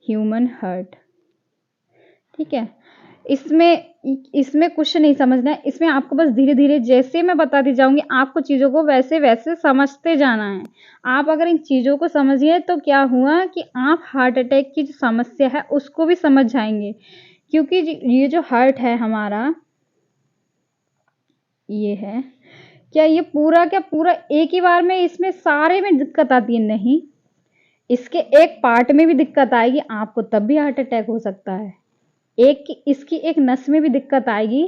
Human heart. ठीक है, इसमें कुछ नहीं समझना है, इसमें आपको बस धीरे धीरे जैसे मैं बताती जाऊंगी आपको चीज़ों को वैसे वैसे समझते जाना है। आप अगर इन चीज़ों को समझिए तो क्या हुआ कि आप हार्ट अटैक की जो समस्या है उसको भी समझ जाएंगे। क्योंकि ये जो हार्ट है हमारा, ये है क्या, ये पूरा क्या पूरा एक ही बार में इसमें सारे में दिक्कत आती है? नहीं, इसके एक पार्ट में भी दिक्कत आएगी आपको तब भी हार्ट अटैक हो सकता है। इसकी एक नस में भी दिक्कत आएगी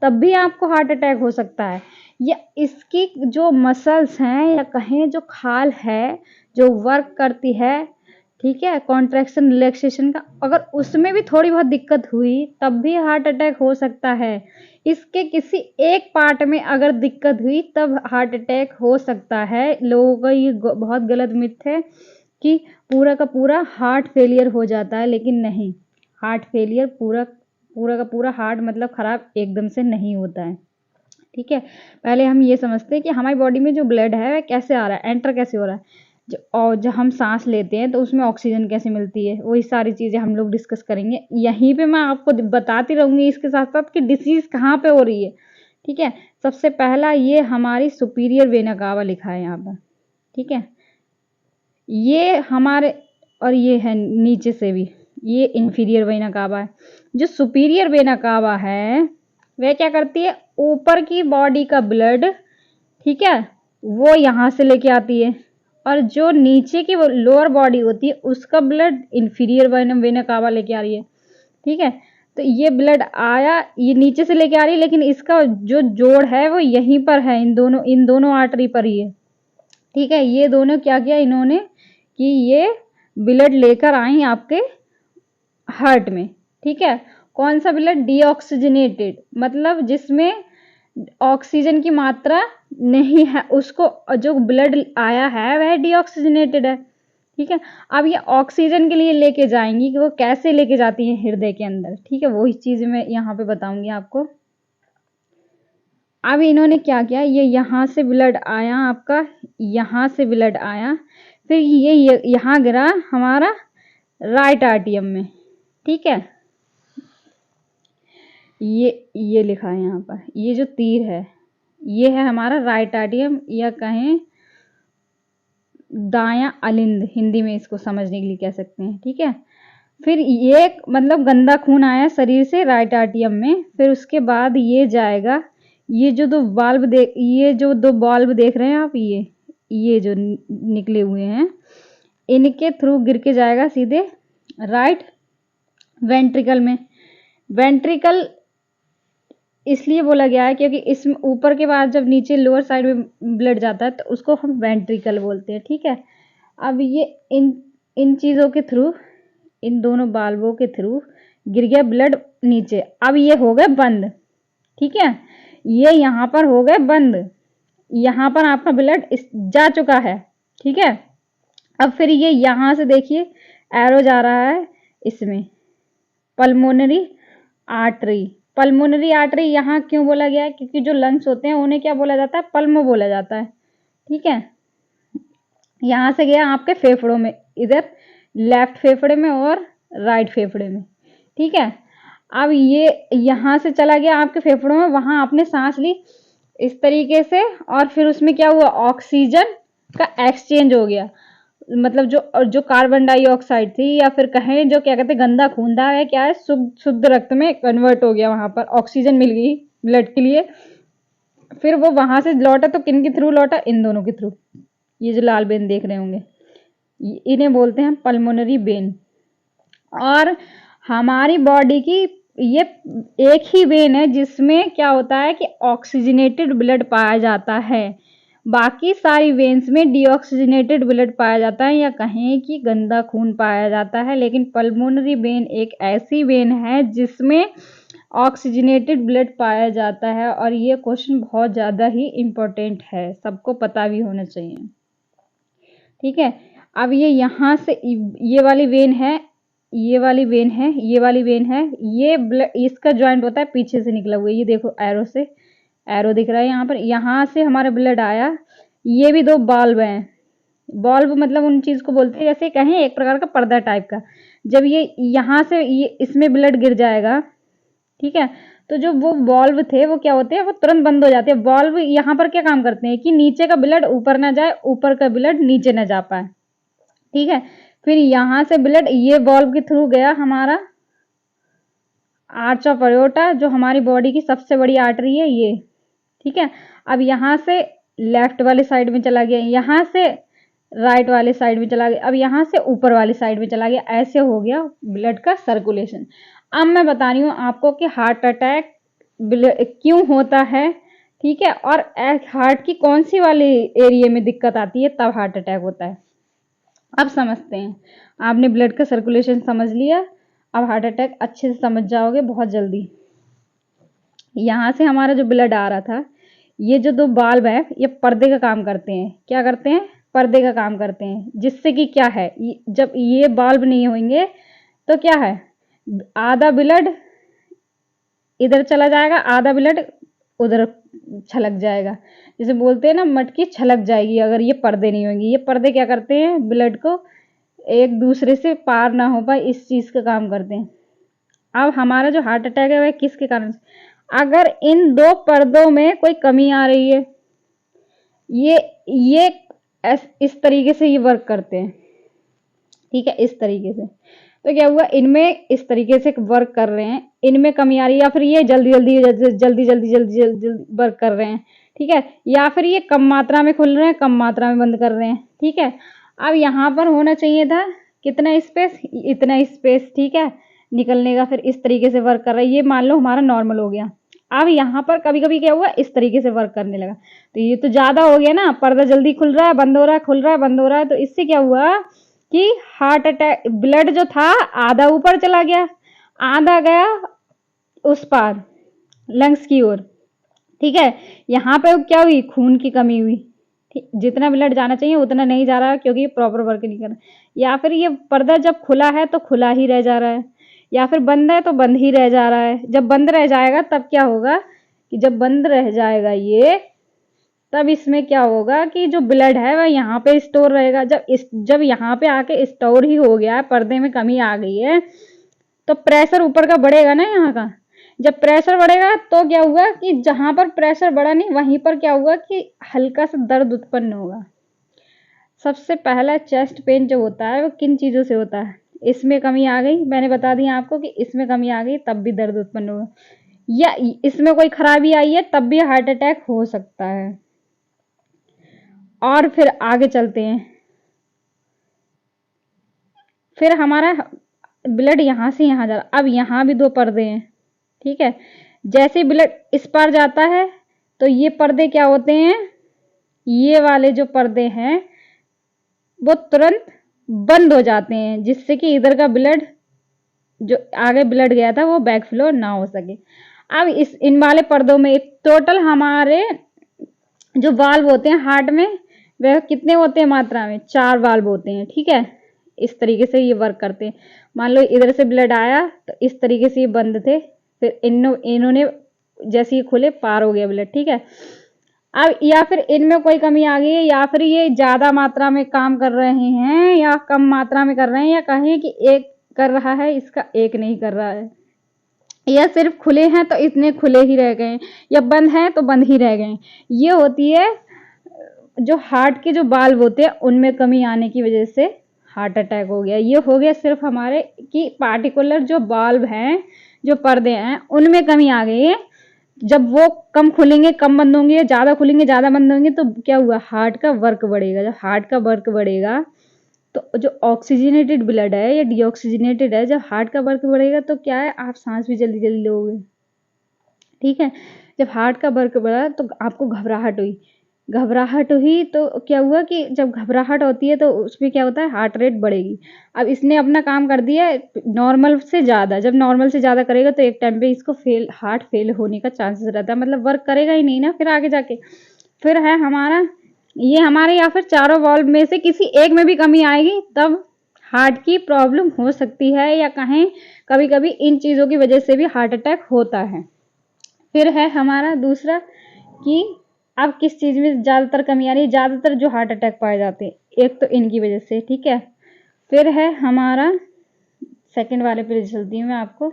तब भी आपको हार्ट अटैक हो सकता है। या इसकी जो मसल्स हैं या कहें जो खाल है जो वर्क करती है, ठीक है, कॉन्ट्रैक्शन रिलैक्सेशन का, अगर उसमें भी थोड़ी बहुत दिक्कत हुई तब भी हार्ट अटैक हो सकता है। इसके किसी एक पार्ट में अगर दिक्कत हुई तब हार्ट अटैक हो सकता है। लोगों का ये बहुत गलत मिथ है कि पूरा का पूरा हार्ट फेलियर हो जाता है, लेकिन नहीं, हार्ट फेलियर पूरा का पूरा हार्ट मतलब खराब एकदम से नहीं होता है। ठीक है, पहले हम ये समझते हैं कि हमारी बॉडी में जो ब्लड है वह कैसे आ रहा है, एंटर कैसे हो रहा है। और जब हम सांस लेते हैं तो उसमें ऑक्सीजन कैसे मिलती है, वही सारी चीज़ें हम लोग डिस्कस करेंगे। यहीं पे मैं आपको बताती रहूँगी इसके साथ साथ कि डिसीज़ कहाँ पे हो रही है। ठीक है, सबसे पहला ये हमारी सुपीरियर वेना कावा लिखा है यहाँ पर। ठीक है, ये हमारे, और ये है नीचे से भी, ये इंफीरियर वेना कावा है। जो सुपीरियर वेना कावा है वह क्या करती है, ऊपर की बॉडी का ब्लड, ठीक है, वो यहाँ से लेके आती है, और जो नीचे की लोअर बॉडी होती है उसका ब्लड इंफीरियर वेना कावा लेके आ रही है। ठीक है, तो ये ब्लड आया, ये नीचे से लेके आ रही है, लेकिन इसका जो जोड़ है वो यहीं पर है, इन दोनों आर्टरी पर ही है। ठीक है, ये दोनों क्या किया इन्होंने कि ये ब्लड लेकर आई आपके हार्ट में। ठीक है, कौन सा ब्लड, डीऑक्सीजनेटेड, मतलब जिसमें ऑक्सीजन की मात्रा नहीं है, उसको जो ब्लड आया है वह डीऑक्सीजनेटेड है। ठीक है, अब ये ऑक्सीजन के लिए लेके जाएंगी कि वो कैसे लेके जाती है हृदय के अंदर। ठीक है, वही चीज मैं यहाँ पे बताऊंगी आपको। अब इन्होंने क्या किया, ये यहाँ से ब्लड आया आपका, यहाँ से ब्लड आया, फिर ये यहाँ गिरा हमारा राइट आर्टियम में। ठीक है, ये लिखा है यहाँ पर, ये जो तीर है ये है हमारा राइट आर्टियम, या कहें दायां अलिंद, हिंदी में इसको समझने के लिए कह सकते हैं। ठीक है, फिर ये मतलब गंदा खून आया शरीर से राइट आर्टियम में, फिर उसके बाद ये जाएगा, ये जो दो बल्ब देख रहे हैं आप, ये जो निकले हुए हैं, इनके थ्रू गिर के जाएगा सीधे राइट वेंट्रिकल में। वेंट्रिकल इसलिए बोला गया है क्योंकि इसमें ऊपर के बाद जब नीचे लोअर साइड में ब्लड जाता है तो उसको हम वेंट्रिकल बोलते हैं। ठीक है, अब ये इन चीज़ों के थ्रू, इन दोनों बाल्बों के थ्रू गिर गया ब्लड नीचे। अब ये हो गए बंद। ठीक है, ये यहाँ पर हो गए बंद, यहाँ पर आपका ब्लड जा चुका है। ठीक है, अब फिर ये यहाँ से देखिए एरो जा रहा है इसमें, पल्मोनरी आर्टरी। पल्मोनरी आर्टरी यहाँ क्यों बोला गया है, क्योंकि जो लंग्स होते हैं उन्हें क्या बोला जाता है, पल्मो बोला जाता है। ठीक है, यहाँ से गया आपके फेफड़ों में, इधर लेफ्ट फेफड़े में और राइट फेफड़े में। ठीक है, अब ये यहाँ से चला गया आपके फेफड़ों में, वहां आपने सांस ली इस तरीके से, और फिर उसमें क्या हुआ, ऑक्सीजन का एक्सचेंज हो गया, मतलब जो कार्बन डाइऑक्साइड थी या फिर कहें जो क्या कहते हैं गंदा खून था, है क्या है, शुद्ध रक्त में कन्वर्ट हो गया, वहां पर ऑक्सीजन मिल गई ब्लड के लिए। फिर वो वहां से लौटा तो किन के थ्रू लौटा, इन दोनों के थ्रू। ये जो लाल वेन देख रहे होंगे इन्हें बोलते हैं पल्मोनरी वेन। और हमारी बॉडी की ये एक ही वेन है जिसमें क्या होता है कि ऑक्सीजनेटेड ब्लड पाया जाता है, बाकी सारी वेन्स में डीऑक्सीजनेटेड ब्लड पाया जाता है या कहें कि गंदा खून पाया जाता है। लेकिन पल्मोनरी वेन एक ऐसी वेन है जिसमें ऑक्सीजनेटेड ब्लड पाया जाता है, और ये क्वेश्चन बहुत ज़्यादा ही इम्पोर्टेंट है, सबको पता भी होना चाहिए। ठीक है, अब ये यहाँ से ये वाली वेन है, ये वाली वेन है, ये वाली वेन है, ये इसका ज्वाइंट होता है पीछे से निकला हुआ, ये देखो एरो से, एरो दिख रहा है यहाँ पर, यहाँ से हमारा ब्लड आया। ये भी दो बल्ब हैं, बल्ब मतलब उन चीज को बोलते हैं जैसे कहें एक प्रकार का पर्दा टाइप का, जब ये यहाँ से ये इसमें ब्लड गिर जाएगा, ठीक है, तो जो वो वॉल्व थे वो क्या होते हैं, वो तुरंत बंद हो जाते हैं। वॉल्व यहाँ पर क्या काम करते हैं कि नीचे का ब्लड ऊपर ना जाए, ऊपर का ब्लड नीचे ना जा पाए, ठीक है। फिर यहाँ से ब्लड ये वॉल्व के थ्रू गया हमारा आर्च ऑफ अयोर्टा, जो हमारी बॉडी की सबसे बड़ी आर्टरी है ये, ठीक है। अब यहाँ से लेफ्ट वाले साइड में चला गया, यहाँ से राइट वाले साइड में चला गया, अब यहाँ से ऊपर वाले साइड में चला गया, ऐसे हो गया ब्लड का सर्कुलेशन। अब मैं बता रही हूँ आपको कि हार्ट अटैक क्यों होता है, ठीक है, और हार्ट की कौन सी वाली एरिया में दिक्कत आती है तब हार्ट अटैक होता है। अब समझते हैं, आपने ब्लड का सर्कुलेशन समझ लिया, अब हार्ट अटैक अच्छे से समझ जाओगे बहुत जल्दी। यहाँ से हमारा जो ब्लड आ रहा था, ये जो दो बाल्ब है ये पर्दे का काम करते हैं। क्या करते हैं? पर्दे का काम करते हैं, जिससे कि क्या है, जब ये बाल्ब नहीं होंगे तो क्या है, आधा ब्लड इधर चला जाएगा, आधा ब्लड उधर छलक जाएगा। जैसे बोलते हैं ना, मटकी छलक जाएगी अगर ये पर्दे नहीं होंगे। ये पर्दे क्या करते हैं, ब्लड को एक दूसरे से पार ना हो पाए, इस चीज का काम करते हैं। अब हमारा जो हार्ट अटैक है वह किसके कारण, अगर इन दो पर्दों में कोई कमी आ रही है, ये इस तरीके से ये वर्क करते हैं, ठीक है, इस तरीके से। तो क्या हुआ, इनमें इस तरीके से वर्क कर रहे हैं, इनमें कमी आ रही है, या फिर ये जल्दी जल्दी जल्दी जल्दी जल्दी जल्दी वर्क कर रहे हैं, ठीक है, या फिर ये कम मात्रा में खुल रहे हैं, कम मात्रा में बंद कर रहे हैं, ठीक है। अब यहाँ पर होना चाहिए था कितना स्पेस, इतना स्पेस, ठीक है, निकलने का। फिर इस तरीके से वर्क कर रहा है, ये मान लो हमारा नॉर्मल हो गया। अब यहाँ पर कभी कभी क्या हुआ, इस तरीके से वर्क करने लगा, तो ये तो ज्यादा हो गया ना, पर्दा जल्दी खुल रहा है, बंद हो रहा है, खुल रहा है, बंद हो रहा है। तो इससे क्या हुआ कि हार्ट अटैक, ब्लड जो था आधा ऊपर चला गया, आधा गया उस पार लंग्स की ओर, ठीक है। यहाँ पे क्या हुई, खून की कमी हुई, जितना ब्लड जाना चाहिए उतना नहीं जा रहा है, क्योंकि प्रॉपर वर्क नहीं कर रहा। या फिर ये पर्दा जब खुला है तो खुला ही रह जा रहा है, या फिर बंद है तो बंद ही रह जा रहा है। जब बंद रह जाएगा तब क्या होगा कि जब बंद रह जाएगा ये, तब इसमें क्या होगा कि जो ब्लड है वह यहाँ पे स्टोर रहेगा। जब यहाँ पे आके स्टोर ही हो गया, पर्दे में कमी आ गई है, तो प्रेशर ऊपर का बढ़ेगा ना यहाँ का। जब प्रेशर बढ़ेगा तो क्या हुआ कि जहां पर प्रेशर बढ़ा नहीं, वहीं पर क्या हुआ कि हल्का सा दर्द उत्पन्न होगा। सबसे पहला चेस्ट पेन जो होता है वो किन चीजों से होता है, इसमें कमी आ गई, मैंने बता दिया आपको कि इसमें कमी आ गई तब भी दर्द उत्पन्न होगा, या इसमें कोई खराबी आई है तब भी हार्ट अटैक हो सकता है। और फिर आगे चलते हैं, फिर हमारा ब्लड यहां से यहां जा रहा, अब यहां भी दो पर्दे हैं, ठीक है। जैसे ब्लड इस पार जाता है तो ये पर्दे क्या होते हैं, ये वाले जो पर्दे हैं वो तुरंत बंद हो जाते हैं, जिससे कि इधर का ब्लड जो आगे ब्लड गया था वो बैक फ्लो ना हो सके। अब इन वाले पर्दों में टोटल हमारे जो वाल्व होते हैं हार्ट में वह कितने होते हैं मात्रा में, 4 वाल्व होते हैं, ठीक है। इस तरीके से ये वर्क करते हैं। मान लो इधर से ब्लड आया तो इस तरीके से ये बंद थे, फिर इन्होंने जैसे ही खुले पार हो गया ब्लड, ठीक है। अब या फिर इनमें कोई कमी आ गई है, या फिर ये ज्यादा मात्रा में काम कर रहे हैं या कम मात्रा में कर रहे हैं, या कहें कि एक कर रहा है इसका एक नहीं कर रहा है, या सिर्फ खुले हैं तो इतने खुले ही रह गए, या बंद हैं तो बंद ही रह गए। ये होती है जो हार्ट के जो बाल्व होते हैं उनमें कमी आने की वजह से हार्ट अटैक हो गया। ये हो गया सिर्फ हमारे कि पार्टिकुलर जो बाल्व हैं, जो पर्दे हैं, उनमें कमी आ गई है। जब वो कम खुलेंगे कम बंद होंगे, ज्यादा खुलेंगे ज्यादा बंद होंगे, तो क्या हुआ, हार्ट का वर्क बढ़ेगा। जब हार्ट का वर्क बढ़ेगा तो जो ऑक्सीजनेटेड ब्लड है या डीऑक्सीजनेटेड है, जब हार्ट का वर्क बढ़ेगा तो क्या है, आप सांस भी जल्दी जल्दी लोगे, ठीक है। जब हार्ट का वर्क बढ़ा तो आपको घबराहट हुई तो क्या हुआ कि जब घबराहट होती है तो उसमें क्या होता है, हार्ट रेट बढ़ेगी। अब इसने अपना काम कर दिया नॉर्मल से ज़्यादा, जब नॉर्मल से ज़्यादा करेगा तो एक टाइम पे इसको हार्ट फेल होने का चांसेस रहता है, मतलब वर्क करेगा ही नहीं ना फिर आगे जाके। फिर है हमारा ये हमारे या फिर चारों वाल्व में से किसी एक में भी कमी आएगी तब हार्ट की प्रॉब्लम हो सकती है, या कहें कभी कभी इन चीज़ों की वजह से भी हार्ट अटैक होता है। फिर है हमारा दूसरा कि अब किस चीज में ज्यादातर कमी आ रही है, ज्यादातर जो हार्ट अटैक पाए जाते हैं एक तो इनकी वजह से, ठीक है। फिर है हमारा सेकंड वाले पे चलती हूँ मैं आपको।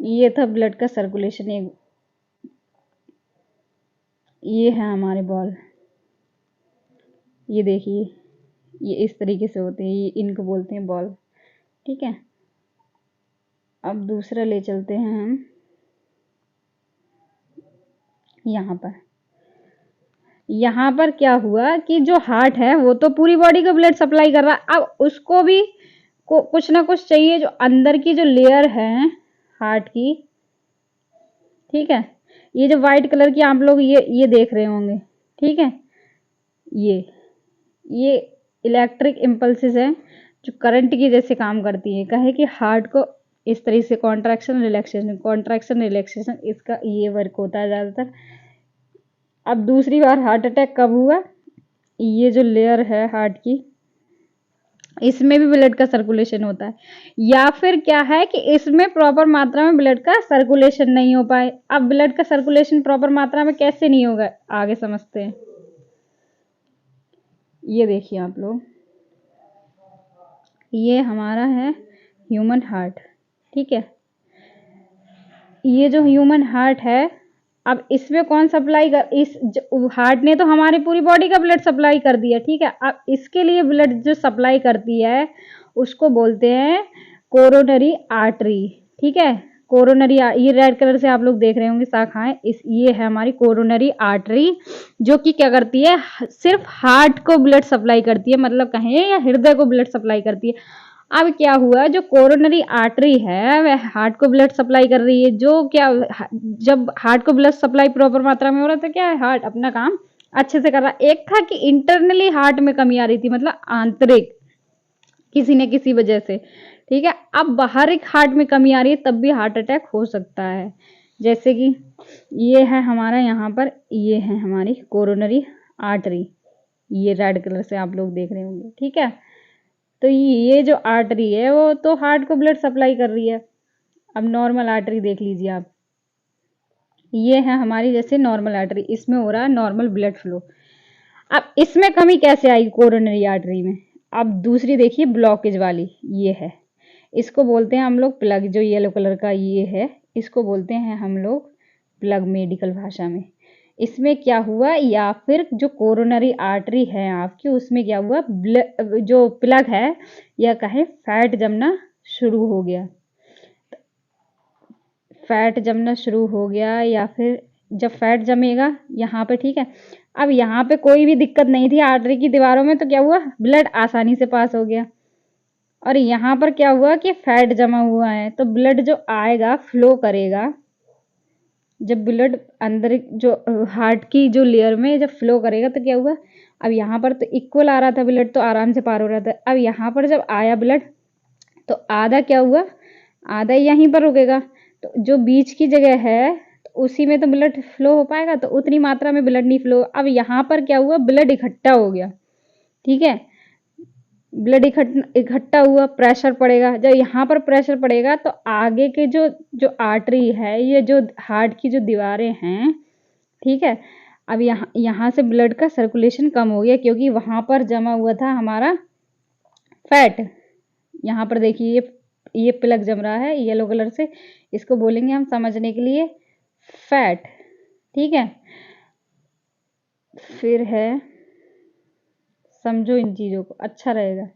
ये था ब्लड का सर्कुलेशन। ये है हमारे बॉल, ये देखिए, ये इस तरीके से होते हैं, ये इनको बोलते हैं बॉल। ठीक है, अब दूसरा ले चलते हैं हम यहाँ पर क्या हुआ कि जो हार्ट है वो तो पूरी बॉडी को ब्लड सप्लाई कर रहा है, अब उसको भी कुछ ना कुछ चाहिए, जो अंदर की जो लेयर है हार्ट की। ठीक है, ये जो व्हाइट कलर की आप लोग ये देख रहे होंगे। ठीक है, ये इलेक्ट्रिक इम्पल्सेस है जो करंट की जैसे काम करती है। कहे कि हार्ट को इस तरीके से कॉन्ट्रैक्शन रिलैक्सेशन इसका ये वर्क होता है ज़्यादातर। अब दूसरी बार हार्ट अटैक कब हुआ, ये जो लेयर है हार्ट की, इसमें भी ब्लड का सर्कुलेशन होता है, या फिर क्या है कि इसमें प्रॉपर मात्रा में ब्लड का सर्कुलेशन नहीं हो पाए। अब ब्लड का सर्कुलेशन प्रॉपर मात्रा में कैसे नहीं होगा, आगे समझते हैं। ये देखिए आप लोग, ये हमारा है ह्यूमन हार्ट। ठीक है, ये जो ह्यूमन हार्ट है, अब इसमें कौन सप्लाई कर, इस हार्ट ने तो हमारी पूरी बॉडी का ब्लड सप्लाई कर दिया। ठीक है, अब इसके लिए ब्लड जो सप्लाई करती है उसको बोलते हैं कोरोनरी आर्टरी। ठीक है, कोरोनरी, ये रेड कलर से आप लोग देख रहे होंगे शाखाएं, ये है हमारी कोरोनरी आर्टरी, जो कि क्या करती है, सिर्फ हार्ट को ब्लड सप्लाई करती है, मतलब कहें या हृदय को ब्लड सप्लाई करती है। अब क्या हुआ, जो कोरोनरी आर्टरी है वह हार्ट को ब्लड सप्लाई कर रही है, जो क्या, जब हार्ट को ब्लड सप्लाई प्रॉपर मात्रा में हो रहा था, क्या है, हार्ट अपना काम अच्छे से कर रहा। एक था कि इंटरनली हार्ट में कमी आ रही थी, मतलब आंतरिक किसी न किसी वजह से। ठीक है, अब बाहरिक हार्ट में कमी आ रही है, तब भी हार्ट अटैक हो सकता है। जैसे कि ये है हमारा, यहाँ पर ये है हमारी कोरोनरी आर्टरी, ये रेड कलर से आप लोग देख रहे होंगे। ठीक है, तो ये जो आर्टरी है वो तो हार्ट को ब्लड सप्लाई कर रही है। अब नॉर्मल आर्टरी देख लीजिए आप, ये है हमारी जैसे नॉर्मल आर्टरी, इसमें हो रहा है नॉर्मल ब्लड फ्लो। अब इसमें कमी कैसे आई कोरोनरी आर्टरी में, अब दूसरी देखिए ब्लॉकेज वाली, ये है, इसको बोलते हैं हम लोग प्लग, जो येलो कलर का ये है इसको बोलते हैं हम लोग प्लग मेडिकल भाषा में। इसमें क्या हुआ, या फिर जो कोरोनरी आर्टरी है आपकी, उसमें क्या हुआ, जो प्लग है या कहें फैट जमना शुरू हो गया, फैट जमना शुरू हो गया, या फिर जब फैट जमेगा यहाँ पे। ठीक है, अब यहाँ पे कोई भी दिक्कत नहीं थी आर्टरी की दीवारों में, तो क्या हुआ, ब्लड आसानी से पास हो गया। और यहाँ पर क्या हुआ कि फैट जमा हुआ है, तो ब्लड जो आएगा फ्लो करेगा, जब ब्लड अंदर जो हार्ट की जो लेयर में जब फ्लो करेगा तो क्या हुआ, अब यहाँ पर तो इक्वल आ रहा था ब्लड, तो आराम से पार हो रहा था। अब यहाँ पर जब आया ब्लड, तो आधा क्या हुआ, आधा यहीं पर रुकेगा, तो जो बीच की जगह है तो उसी में तो ब्लड फ्लो हो पाएगा, तो उतनी मात्रा में ब्लड नहीं फ्लो। अब यहाँ पर क्या हुआ, ब्लड इकट्ठा हो गया। ठीक है, ब्लड इकट्ठा हुआ, प्रेशर पड़ेगा, जब यहाँ पर प्रेशर पड़ेगा तो आगे के जो जो आर्टरी है, ये जो हार्ट की जो दीवारें हैं, ठीक है, अब यहाँ से ब्लड का सर्कुलेशन कम हो गया, क्योंकि वहाँ पर जमा हुआ था हमारा फैट। यहाँ पर देखिए ये प्लग जम रहा है येलो कलर से, इसको बोलेंगे हम समझने के लिए फैट। ठीक है, फिर है, समझो इन चीज़ों को, अच्छा रहेगा,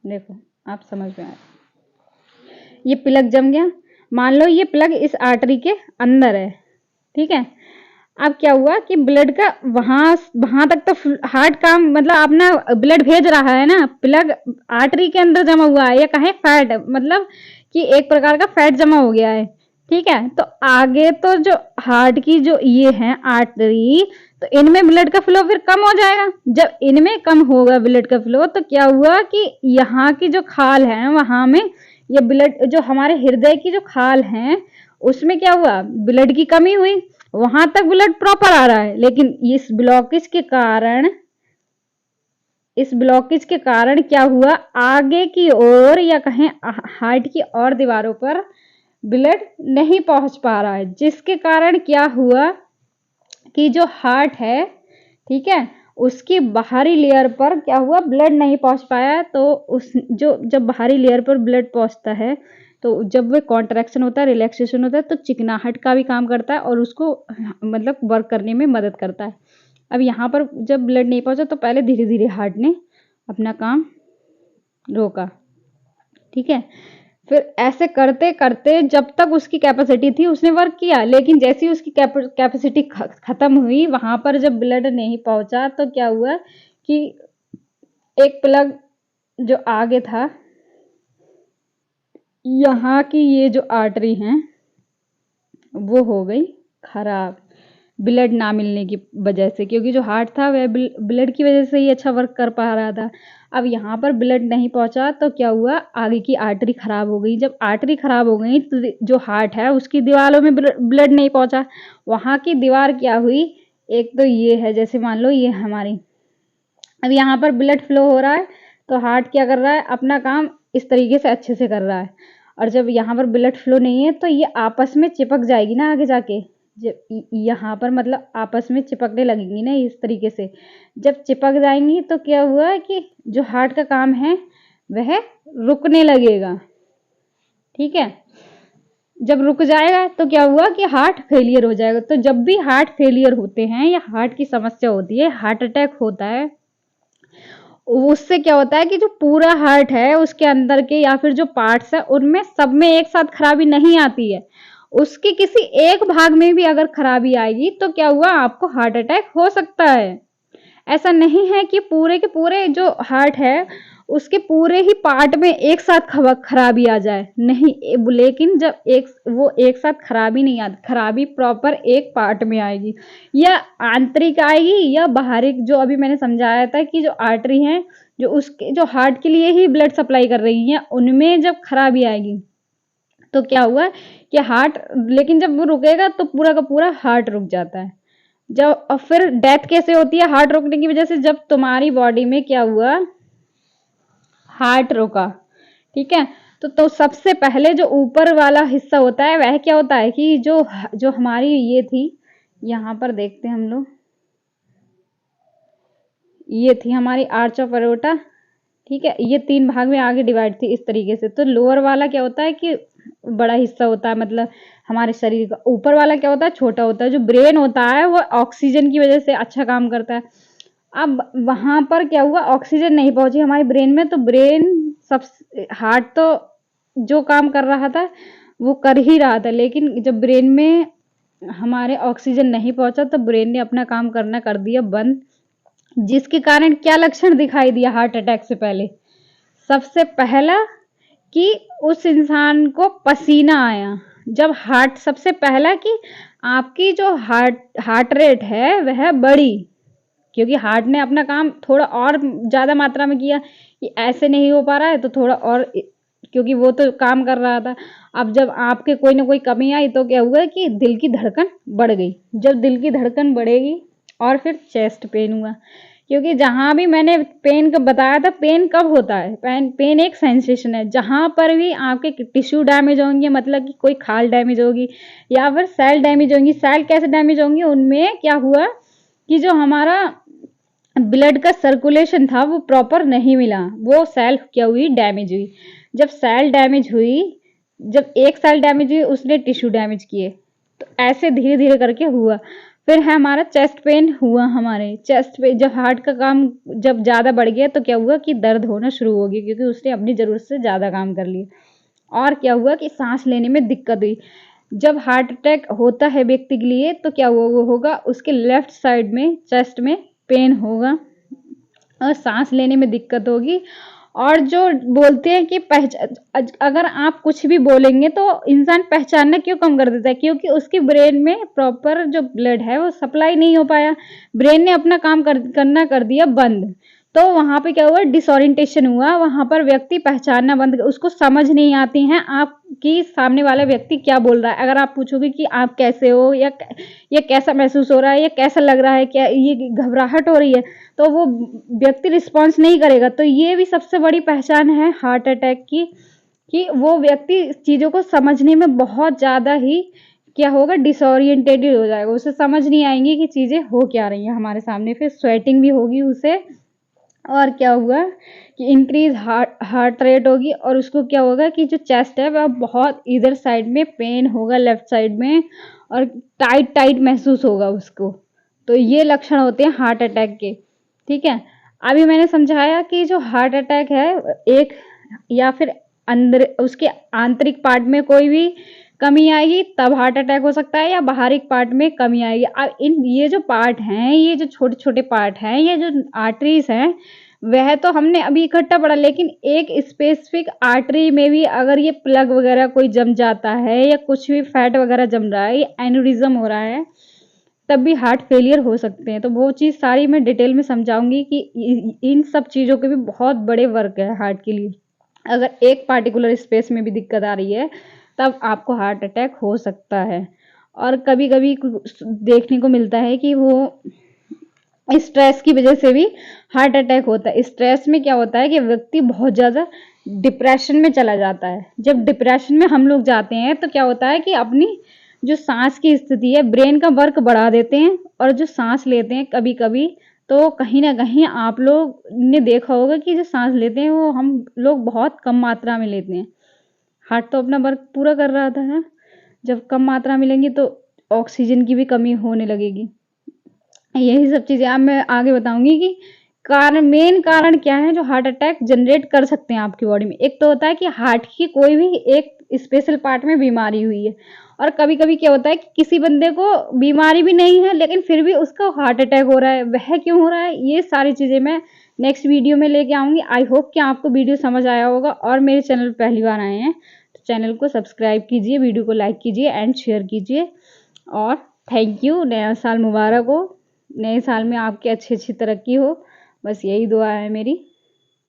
देखो आप समझ में आए। ये प्लग जम गया, मान लो ये प्लग इस आर्टरी के अंदर है। ठीक है, अब क्या हुआ कि ब्लड का वहां तक तो हार्ट काम, मतलब अपना ब्लड भेज रहा है ना, प्लग आर्टरी के अंदर जमा हुआ है, या कहें फैट, मतलब कि एक प्रकार का फैट जमा हो गया है। ठीक है, तो आगे तो जो हार्ट की जो ये है आर्टरी, तो इनमें ब्लड का फ्लो फिर कम हो जाएगा। जब इनमें कम होगा ब्लड का फ्लो, तो क्या हुआ कि यहाँ की जो खाल है वहां में ये ब्लड, जो हमारे हृदय की जो खाल है उसमें क्या हुआ, ब्लड की कमी हुई, वहां तक ब्लड प्रॉपर आ रहा है, लेकिन इस ब्लॉकेज के कारण क्या हुआ, आगे की ओर या कहें हार्ट की और दीवारों पर ब्लड नहीं पहुंच पा रहा है, जिसके कारण क्या हुआ कि जो हार्ट है, ठीक है, उसकी बाहरी लेयर पर क्या हुआ, ब्लड नहीं पहुंच पाया। तो उस जो जब बाहरी लेयर पर ब्लड पहुंचता है तो जब वो कॉन्ट्रैक्शन होता है, रिलैक्सेशन होता है, तो चिकनाहट का भी काम करता है और उसको मतलब वर्क करने में मदद करता है। अब यहाँ पर जब ब्लड नहीं पहुंचा तो पहले धीरे धीरे हार्ट ने अपना काम रोका, ठीक है। फिर ऐसे करते करते जब तक उसकी कैपेसिटी थी उसने वर्क किया, लेकिन जैसी उसकी कैपेसिटी खत्म हुई, वहां पर जब ब्लड नहीं पहुंचा तो क्या हुआ कि एक प्लग जो आगे था, यहाँ की ये जो आर्टरी हैं वो हो गई खराब, ब्लड ना मिलने की वजह से, क्योंकि जो हार्ट था वह ब्लड की वजह से ही अच्छा वर्क कर पा रहा था। अब यहाँ पर ब्लड नहीं पहुंचा तो क्या हुआ, आगे की आर्टरी खराब हो गई। जब आर्टरी खराब हो गई तो जो हार्ट है उसकी दीवारों में ब्लड नहीं पहुंचा, वहां की दीवार क्या हुई, एक तो ये है, जैसे मान लो ये हमारी, अब यहाँ पर ब्लड फ्लो हो रहा है तो हार्ट क्या कर रहा है, अपना काम इस तरीके से अच्छे से कर रहा है। और जब यहाँ पर ब्लड फ्लो नहीं है तो ये आपस में चिपक जाएगी ना आगे जाके, जब यहाँ पर मतलब आपस में चिपकने लगेंगी ना इस तरीके से। जब चिपक जाएंगी तो क्या हुआ कि जो हार्ट का काम है वह रुकने लगेगा, ठीक है। जब रुक जाएगा तो क्या हुआ कि हार्ट फेलियर हो जाएगा। तो जब भी हार्ट फेलियर होते हैं या हार्ट की समस्या होती है, हार्ट अटैक होता है, उससे क्या होता है कि जो पूरा हार्ट है उसके अंदर के या फिर जो पार्ट्स है उनमें सब में एक साथ खराबी नहीं आती है, उसके किसी एक भाग में भी अगर खराबी आएगी तो क्या हुआ, आपको हार्ट अटैक हो सकता है। ऐसा नहीं है कि पूरे के पूरे जो हार्ट है उसके पूरे ही पार्ट में एक साथ खराबी आ जाए, नहीं, लेकिन जब वो एक साथ खराबी नहीं आती, खराबी प्रॉपर एक पार्ट में आएगी, या आंतरिक आएगी या बाहरी। जो अभी मैंने समझाया था कि जो आर्टरी हैं जो उसके जो हार्ट के लिए ही ब्लड सप्लाई कर रही हैं, उनमें जब खराबी आएगी तो क्या हुआ कि हार्ट, लेकिन जब वो रुकेगा तो पूरा का पूरा हार्ट रुक जाता है। जब और फिर डेथ कैसे होती है हार्ट रुकने की वजह से, जब तुम्हारी बॉडी में क्या हुआ, हार्ट रुका, ठीक है। तो सबसे पहले जो ऊपर वाला हिस्सा होता है वह क्या होता है कि जो जो हमारी ये थी, यहाँ पर देखते हैं हम लोग, ये थी हमारी आर्च ऑफ एरोटा, ठीक है। ये 3 भाग में आगे डिवाइड थी इस तरीके से। तो लोअर वाला क्या होता है कि बड़ा हिस्सा होता है, मतलब हमारे शरीर का। ऊपर वाला क्या होता है, छोटा होता है। जो ब्रेन होता है वो ऑक्सीजन की वजह से अच्छा काम करता है। अब वहां पर क्या हुआ, ऑक्सीजन नहीं पहुंची हमारी ब्रेन में, तो ब्रेन सब, हार्ट तो जो काम कर रहा था वो कर ही रहा था, लेकिन जब ब्रेन में हमारे ऑक्सीजन नहीं पहुंचा तो ब्रेन ने अपना काम करना कर दिया बंद, जिसके कारण क्या लक्षण दिखाई दिया हार्ट अटैक से पहले। सबसे पहला कि उस इंसान को पसीना आया। जब हार्ट, सबसे पहला कि आपकी जो हार्ट रेट है वह बढ़ी, क्योंकि हार्ट ने अपना काम थोड़ा और ज्यादा मात्रा में किया कि ऐसे नहीं हो पा रहा है तो थोड़ा और, क्योंकि वो तो काम कर रहा था। अब जब आपके कोई ना कोई कमी आई तो क्या हुआ कि दिल की धड़कन बढ़ गई। जब दिल की धड़कन बढ़ेगी और फिर चेस्ट पेन हुआ, क्योंकि जहां भी मैंने पेन का बताया था, पेन कब होता है, पेन एक सेंसेशन है। जहां पर भी आपके टिश्यू डैमेज होंगे, मतलब कि कोई खाल डैमेज होगी या फिर सेल डैमेज होंगी, सेल कैसे डैमेज होंगी, उनमें क्या हुआ कि जो हमारा ब्लड का सर्कुलेशन था वो प्रॉपर नहीं मिला, वो सेल क्या हुई, डैमेज हुई। जब सेल डैमेज हुई, जब एक सेल डैमेज हुई उसने टिश्यू डैमेज किए, तो ऐसे धीरे धीरे करके हुआ। फिर है हमारा चेस्ट पेन हुआ, हमारे चेस्ट पे जब हार्ट का काम जब ज्यादा बढ़ गया तो क्या हुआ कि दर्द होना शुरू हो गया, क्योंकि उसने अपनी जरूरत से ज्यादा काम कर लिया। और क्या हुआ कि सांस लेने में दिक्कत हुई। जब हार्ट अटैक होता है व्यक्ति के लिए तो क्या होगा, उसके लेफ्ट साइड में चेस्ट में पेन होगा और सांस लेने में दिक्कत होगी। और जो बोलते हैं कि अगर आप कुछ भी बोलेंगे तो इंसान पहचानना क्यों कम कर देता है, क्योंकि उसकी ब्रेन में प्रॉपर जो ब्लड है वो सप्लाई नहीं हो पाया, ब्रेन ने अपना काम करना कर दिया बंद। तो वहां पे क्या हुआ, डिसोरिएंटेशन हुआ, वहां पर व्यक्ति पहचानना बंद, उसको समझ नहीं आती हैं आपकी सामने वाला व्यक्ति क्या बोल रहा है। अगर आप पूछोगे कि आप कैसे हो, या ये कैसा महसूस हो रहा है, या कैसा लग रहा है, क्या ये घबराहट हो रही है, तो वो व्यक्ति रिस्पॉन्स नहीं करेगा। तो ये भी सबसे बड़ी पहचान है हार्ट अटैक की, कि वो व्यक्ति चीजों को समझने में बहुत ज्यादा ही क्या होगा, डिसोरिएंटेटेड हो जाएगा, उसे समझ नहीं आएंगी कि चीज़ें हो क्या रही हैं हमारे सामने, फिर स्वेटिंग भी होगी उसे। और क्या हुआ कि इंक्रीज हार्ट रेट होगी, और उसको क्या होगा कि जो चेस्ट है वह बहुत इधर साइड में पेन होगा, लेफ्ट साइड में, और टाइट टाइट महसूस होगा उसको। तो ये लक्षण होते हैं हार्ट अटैक के। ठीक है, अभी मैंने समझाया कि जो हार्ट अटैक है एक, या फिर अंदर उसके आंतरिक पार्ट में कोई भी कमी आएगी तब हार्ट अटैक हो सकता है, या बाहरी पार्ट में कमी आएगी। अब इन ये जो पार्ट हैं, ये जो छोटे छोटे पार्ट हैं, ये जो आर्टरीज हैं, वह तो हमने अभी इकट्ठा पढ़ा, लेकिन एक स्पेसिफिक आर्टरी में भी अगर ये प्लग वगैरह कोई जम जाता है, या कुछ भी फैट वगैरह जम रहा है, या एनुरिज्म हो रहा है, तब भी हार्ट फेलियर हो सकते हैं। तो वो चीज़ सारी मैं डिटेल में समझाऊंगी कि इन सब चीज़ों के भी बहुत बड़े वर्क है हार्ट के लिए। अगर एक पार्टिकुलर स्पेस में भी दिक्कत आ रही है तब आपको हार्ट अटैक हो सकता है। और कभी कभी देखने को मिलता है कि वो स्ट्रेस की वजह से भी हार्ट अटैक होता है। स्ट्रेस में क्या होता है कि व्यक्ति बहुत ज़्यादा डिप्रेशन में चला जाता है। जब डिप्रेशन में हम लोग जाते हैं तो क्या होता है कि अपनी जो सांस की स्थिति है, ब्रेन का वर्क बढ़ा देते हैं, और जो सांस लेते हैं कभी कभी, तो कहीं ना कहीं आप लोग ने देखा होगा कि जो सांस लेते हैं वो हम लोग बहुत कम मात्रा में लेते हैं। हार्ट तो अपना वर्क पूरा कर रहा था ना, जब कम मात्रा मिलेंगी तो ऑक्सीजन की भी कमी होने लगेगी। यही सब चीज़ें अब मैं आगे बताऊंगी कि मेन कारण क्या है जो हार्ट अटैक जनरेट कर सकते हैं आपकी बॉडी में। एक तो होता है कि हार्ट की कोई भी एक स्पेशल पार्ट में बीमारी हुई है, और कभी कभी क्या होता है कि किसी बंदे को बीमारी भी नहीं है लेकिन फिर भी उसका हार्ट अटैक हो रहा है। वह क्यों हो रहा है, ये सारी चीज़ें मैं नेक्स्ट वीडियो में लेके आऊंगी। आई होप कि आपको वीडियो समझ आया होगा, और मेरे चैनल पर पहली बार आए हैं तो चैनल को सब्सक्राइब कीजिए, वीडियो को लाइक कीजिए एंड शेयर कीजिए। और थैंक यू। नया साल मुबारक हो, नए साल में आपकी अच्छी अच्छी तरक्की हो, बस यही दुआ है मेरी।